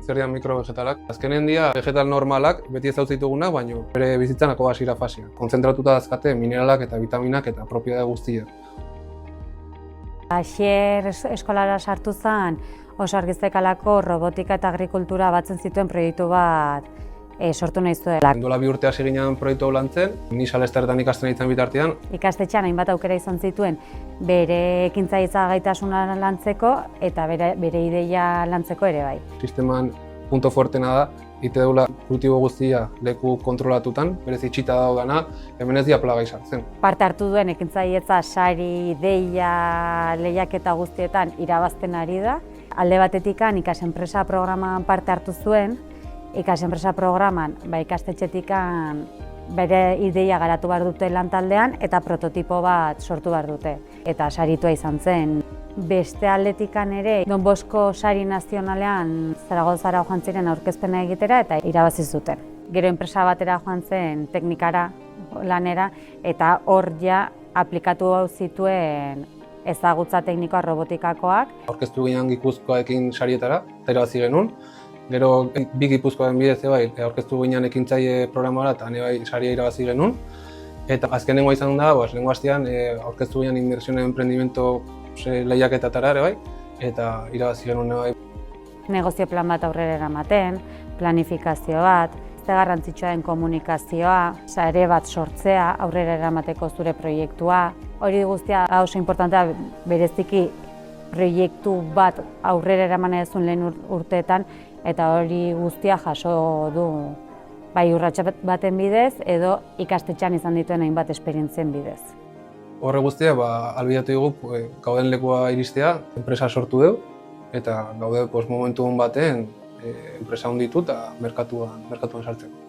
zer dian mikrovegetalak. Azkenen dia, vegetal normalak beti ez ditugunak, baina bere bizitzanako hasiera fasea. Kontzentratuta dazkate mineralak eta vitaminak eta propiedade guztiak. Asier eskolara sartu zen oso argiztekalako robotika eta agrikultura batzen zituen proiektu bat sortu nahi zuela. Duela 2 urte hasi ginen proiektu hau lantzen, ni Salesteretan ikasten nintzen bitartean. Ikastetxean hainbat aukera izan zituen bere ekintzailtza gaitasuna lantzeko eta bere ideia lantzeko ere bai. Sisteman punto fuertena da, ite deula kultibo guztia leku kontrolatutan, berez itxita daudana, hemen ez dia plaga izartzen. Parte hartu duen ekintzailtza sari, ideia, lehiaketa guztietan irabazten ari da. Alde batetikan ikasenpresa programan parte hartu zuen, ikasenpresa programan ikastetxetikan bere ideia garatu behar dute lantaldean eta prototipo bat sortu behar dute. Eta saritua izan zen. Beste aldetikan ere, Don Bosco sari nazionalean Zaragozara joan ziren aurkezpena egitera eta irabazi zuten. Gero enpresa batera joan zen teknikara lanera eta hor ja aplikatu zituen ezagutza teknikoa robotikakoak. Aurkeztu ginen Gipuzkoaekin sarietara eta irabazi genuen. Gero bi Gipuzkoaren bidez aurkeztu ginen ekintzaile programara eta bai saria irabazi genuen. Eta azkenengoa izan da, lehengo hastean aurkeztu ginen inmersioen emprendimento lehiaketatara ere bai, eta irabazi genuen bai. Negozio plan bat aurrera eramaten, planifikazio bat, ze garrantzitsua den komunikazioa, sare bat sortzea aurrera eramateko zure proiektua. Hori guztia oso inportantea bereziki proiektu bat aurrera eraman duzun lehen urteetan eta hori guztia jaso du bai urrats baten bidez edo ikastetxean izan dituen hainbat esperientzien bidez. Horre guztia ahalbidetu dugu gauden lekua iristea, enpresa sortu dugu eta gaude momentu baten enpresa handitu eta merkatuan sartzeko.